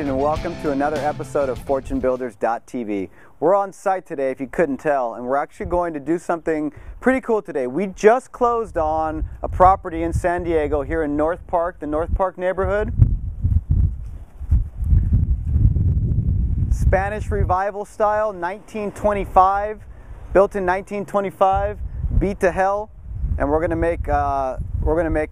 Esaijian, and welcome to another episode of FortuneBuilders.tv. We're on site today, if you couldn't tell, and we're actually going to do something pretty cool today. We just closed on a property in San Diego here in North Park, the North Park neighborhood. Spanish Revival style, 1925, built in 1925, beat to hell, and we're gonna make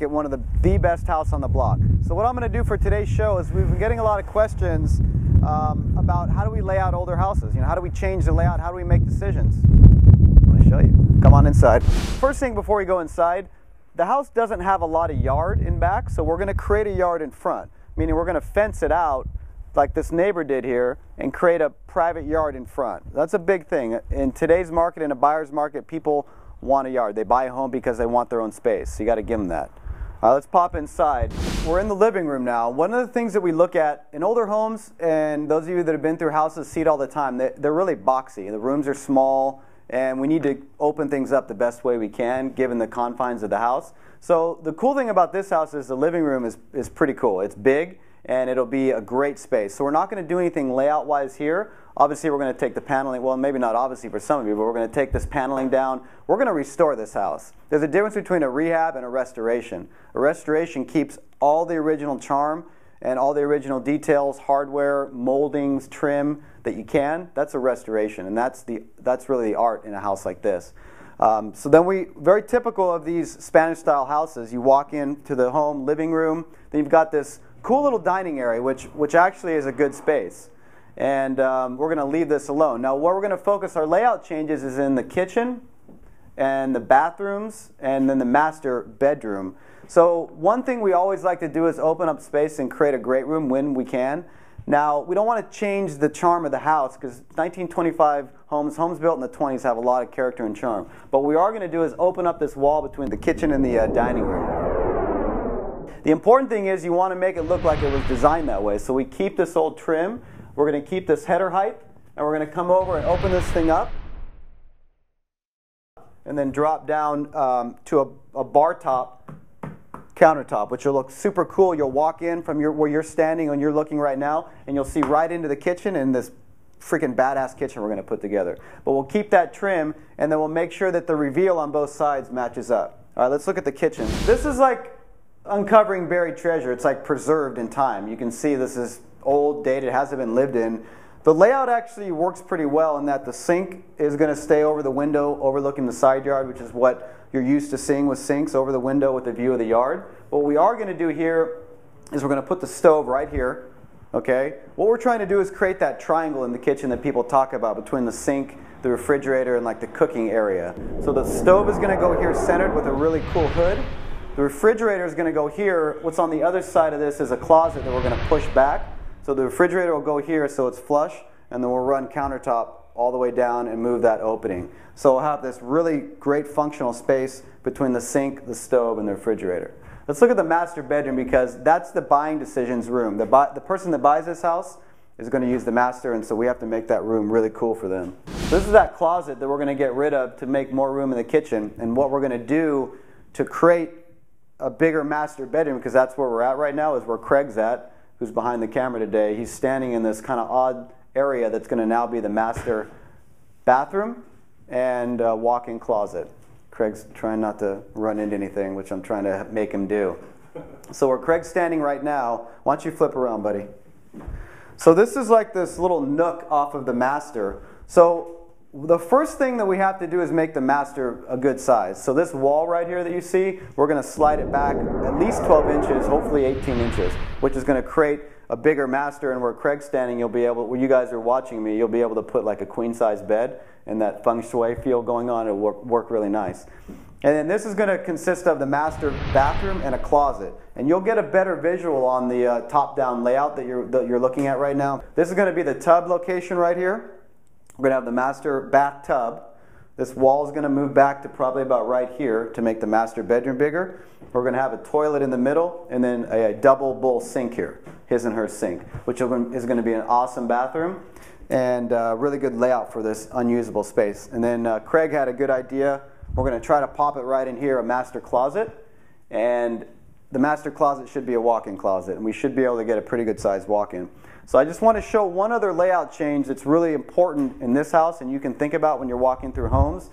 it one of the best house on the block. So what I'm gonna do for today's show is we've been getting a lot of questions about how do we lay out older houses. You know, how do we change the layout? How do we make decisions? I'm gonna show you. Come on inside. First thing before we go inside, the house doesn't have a lot of yard in back, so we're gonna create a yard in front, meaning we're gonna fence it out like this neighbor did here and create a private yard in front. That's a big thing. In today's market, in a buyer's market, people want a yard. They buy a home because they want their own space. So you got to give them that. Let's pop inside. We're in the living room now. One of the things that we look at in older homes, and those of you that have been through houses see it all the time, they're really boxy. The rooms are small, and we need to open things up the best way we can given the confines of the house. So the cool thing about this house is the living room is pretty cool. It's big, and it'll be a great space. So we're not going to do anything layout-wise here. Obviously, we're going to take the paneling, well, maybe not obviously for some of you, but we're going to take this paneling down. We're going to restore this house. There's a difference between a rehab and a restoration. A restoration keeps all the original charm and all the original details, hardware, moldings, trim that you can. That's a restoration, and that's really the art in a house like this. So then very typical of these Spanish-style houses, you walk into the home, living room, then you've got this cool little dining area, which actually is a good space. And we're going to leave this alone. Now, where we're going to focus our layout changes is in the kitchen and the bathrooms and then the master bedroom. So one thing we always like to do is open up space and create a great room when we can. Now, we don't want to change the charm of the house because 1925 homes built in the 20s have a lot of character and charm. But what we are going to do is open up this wall between the kitchen and the dining room. The important thing is you want to make it look like it was designed that way. So we keep this old trim. We're going to keep this header height, and we're going to come over and open this thing up and then drop down to a bar top countertop, which will look super cool. You'll walk in from where you're standing and you're looking right now, and you'll see right into the kitchen and this freaking badass kitchen we're going to put together. But we'll keep that trim, and then we'll make sure that the reveal on both sides matches up. All right, let's look at the kitchen. This is like uncovering buried treasure. It's like preserved in time. You can see this is old, dated, hasn't been lived in. The layout actually works pretty well in that the sink is going to stay over the window overlooking the side yard, which is what you're used to seeing with sinks, over the window with the view of the yard. What we are going to do here is we're going to put the stove right here. Okay? What we're trying to do is create that triangle in the kitchen that people talk about between the sink, the refrigerator, and like the cooking area. So the stove is going to go here centered with a really cool hood. The refrigerator is going to go here. What's on the other side of this is a closet that we're going to push back. So the refrigerator will go here so it's flush, and then we'll run countertop all the way down and move that opening. So we'll have this really great functional space between the sink, the stove, and the refrigerator. Let's look at the master bedroom because that's the buying decisions room. The person that buys this house is going to use the master, and so we have to make that room really cool for them. So this is that closet that we're going to get rid of to make more room in the kitchen, and what we're going to do to create a bigger master bedroom, because that's where we're at right now, is where Craig's at, who's behind the camera today. He's standing in this kind of odd area that's going to now be the master bathroom and walk-in closet. Craig's trying not to run into anything, which I'm trying to make him do. So where Craig's standing right now, why don't you flip around, buddy? So this is like this little nook off of the master. So the first thing that we have to do is make the master a good size. So this wall right here that you see, we're going to slide it back at least 12 inches, hopefully 18 inches, which is going to create a bigger master. And where Craig's standing, you'll be able, when you guys are watching me, you'll be able to put like a queen-size bed, and that feng shui feel going on, it'll work really nice. And then this is going to consist of the master bathroom and a closet. And you'll get a better visual on the top-down layout that you're looking at right now. This is going to be the tub location right here. We're going to have the master bathtub. This wall is going to move back to probably about right here to make the master bedroom bigger. We're going to have a toilet in the middle and then a double bowl sink here, his and her sink, which is going to be an awesome bathroom and really good layout for this unusable space. And then Craig had a good idea. We're going to try to pop it right in here, a master closet. And the master closet should be a walk-in closet, and we should be able to get a pretty good sized walk-in. So I just want to show one other layout change that's really important in this house and you can think about when you're walking through homes.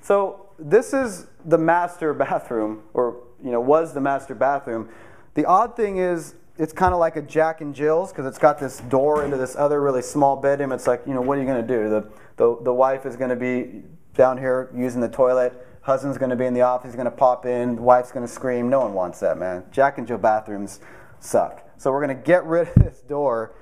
So this is the master bathroom, or was the master bathroom. The odd thing is it's kind of like a Jack and Jill's because it's got this door into this other really small bedroom. It's like, what are you going to do? The wife is going to be down here using the toilet. Husband's going to be in the office. He's going to pop in. The wife's going to scream. No one wants that, man. Jack and Jill bathrooms suck. So we're going to get rid of this door.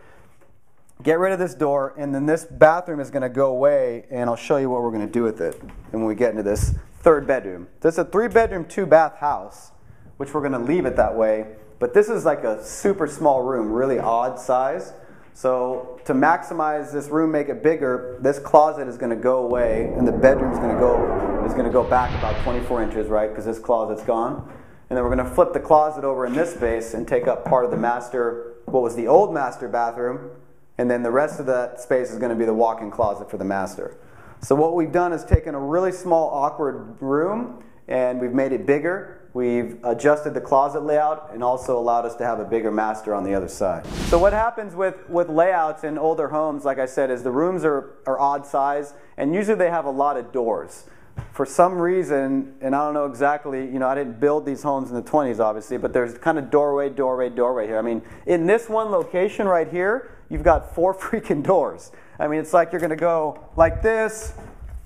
Get rid of this door, and then this bathroom is going to go away, and I'll show you what we're going to do with it. And when we get into this third bedroom. This is a 3-bedroom, 2-bath house, which we're going to leave it that way. But this is like a super small room, really odd size. So to maximize this room, make it bigger, this closet is going to go away, and the bedroom is going to go back about 24 inches, right? Because this closet's gone. And then we're going to flip the closet over in this space and take up part of the master, what was the old master bathroom, and then the rest of that space is going to be the walk-in closet for the master. So what we've done is taken a really small, awkward room, and we've made it bigger. We've adjusted the closet layout and also allowed us to have a bigger master on the other side. So what happens with layouts in older homes, like I said, is the rooms are odd size, and usually they have a lot of doors. For some reason, and I don't know exactly, I didn't build these homes in the 20s, obviously, but there's kind of doorway here. I mean, in this one location right here, you've got 4 freaking doors. I mean, it's like you're going to go like this.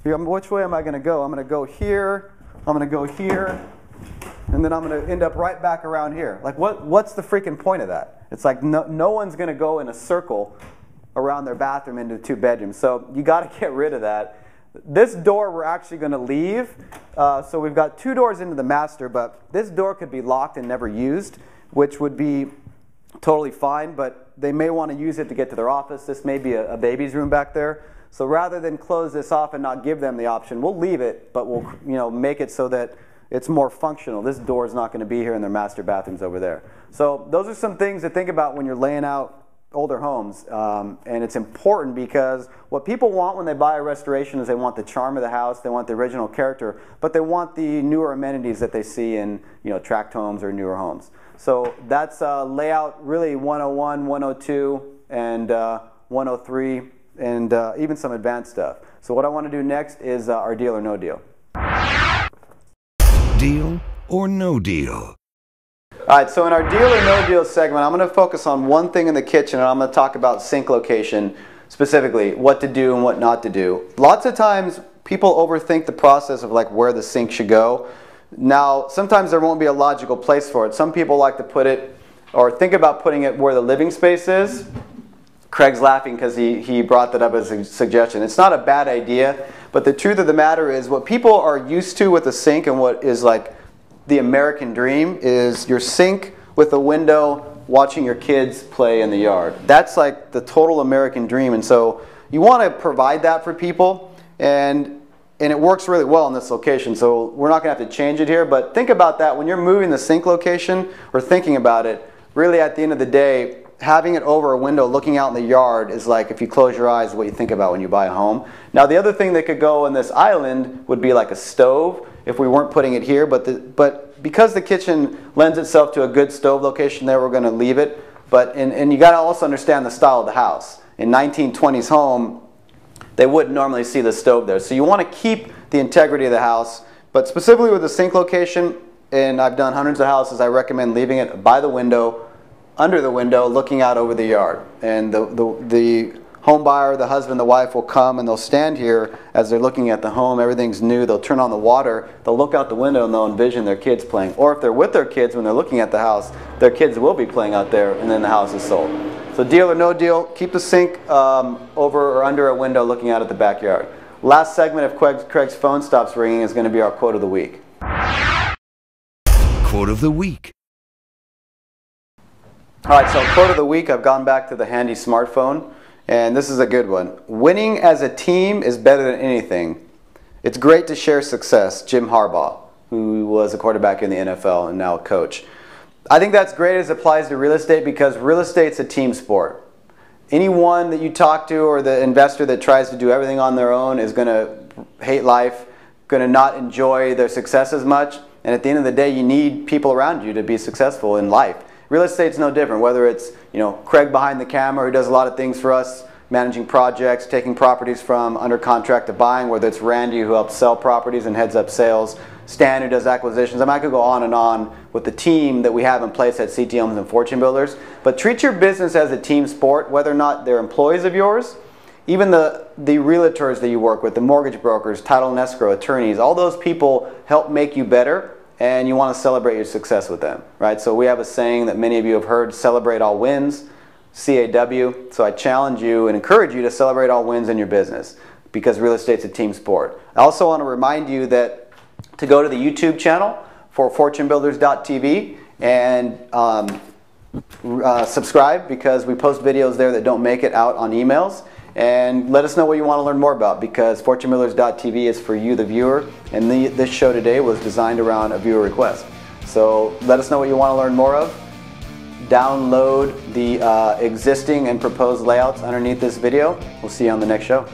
Which way am I going to go? I'm going to go here. I'm going to go here. And then I'm going to end up right back around here. Like, what's the freaking point of that? It's like no one's going to go in a circle around their bathroom into 2 bedrooms. So you got to get rid of that. This door we're actually going to leave. So we've got 2 doors into the master, but this door could be locked and never used, which would be totally fine, but they may want to use it to get to their office. This may be a baby's room back there. So rather than close this off and not give them the option, we'll leave it, but we'll make it so that it's more functional. This door is not going to be here, and their master bathroom's over there. So those are some things to think about when you're laying out older homes, and it's important because what people want when they buy a restoration is they want the charm of the house, they want the original character, but they want the newer amenities that they see in tract homes or newer homes. So that's layout really 101, 102, and 103, and even some advanced stuff. So what I want to do next is our deal or no deal. Deal or no deal? All right, so in our deal or no deal segment, I'm going to focus on one thing in the kitchen, and I'm going to talk about sink location, specifically what to do and what not to do. Lots of times people overthink the process of like where the sink should go. Now, sometimes there won't be a logical place for it. Some people like to put it or think about putting it where the living space is. Craig's laughing because he brought that up as a suggestion. It's not a bad idea, but the truth of the matter is what people are used to with a sink and what is like the American dream is your sink with a window watching your kids play in the yard. That's like the total American dream, and so you want to provide that for people, and it works really well in this location, so we're not going to have to change it here, but think about that when you're moving the sink location or thinking about it. Really at the end of the day, having it over a window looking out in the yard is like, if you close your eyes, what you think about when you buy a home. Now the other thing that could go in this island would be like a stove if we weren't putting it here, but because the kitchen lends itself to a good stove location there, we're going to leave it. And you got to also understand the style of the house. In 1920s home, they wouldn't normally see the stove there. So you want to keep the integrity of the house, but specifically with the sink location, and I've done hundreds of houses, I recommend leaving it by the window, under the window, looking out over the yard. And the home buyer, the husband, the wife will come and they'll stand here as they're looking at the home. Everything's new. They'll turn on the water. They'll look out the window and they'll envision their kids playing. Or if they're with their kids when they're looking at the house, their kids will be playing out there, and then the house is sold. So deal or no deal, keep the sink over or under a window looking out at the backyard. Last segment, if Craig's phone stops ringing, is going to be our quote of the week. Quote of the week. All right, so quote of the week, I've gone back to the handy smartphone, and this is a good one. Winning as a team is better than anything. It's great to share success. Jim Harbaugh, who was a quarterback in the NFL and now a coach. I think that's great as it applies to real estate because real estate's a team sport. Anyone that you talk to or the investor that tries to do everything on their own is going to hate life, going to not enjoy their success as much. And at the end of the day, you need people around you to be successful in life. Real estate's no different, whether it's, you know, Craig behind the camera who does a lot of things for us, managing projects, taking properties from under contract to buying, whether it's Randy who helps sell properties and heads up sales, Stan who does acquisitions. I mean, I could go on and on with the team that we have in place at CT Homes and Fortune Builders. But treat your business as a team sport, whether or not they're employees of yours, even the realtors that you work with, the mortgage brokers, title and escrow, attorneys, all those people help make you better, and you want to celebrate your success with them, right? So we have a saying that many of you have heard, celebrate all wins, CAW. So I challenge you and encourage you to celebrate all wins in your business, because real estate's a team sport. I also want to remind you that to go to the YouTube channel for fortunebuilders.tv and subscribe, because we post videos there that don't make it out on emails. And let us know what you want to learn more about, because fortunebuilders.tv is for you, the viewer, and this show today was designed around a viewer request. So let us know what you want to learn more of. Download the existing and proposed layouts underneath this video. We'll see you on the next show.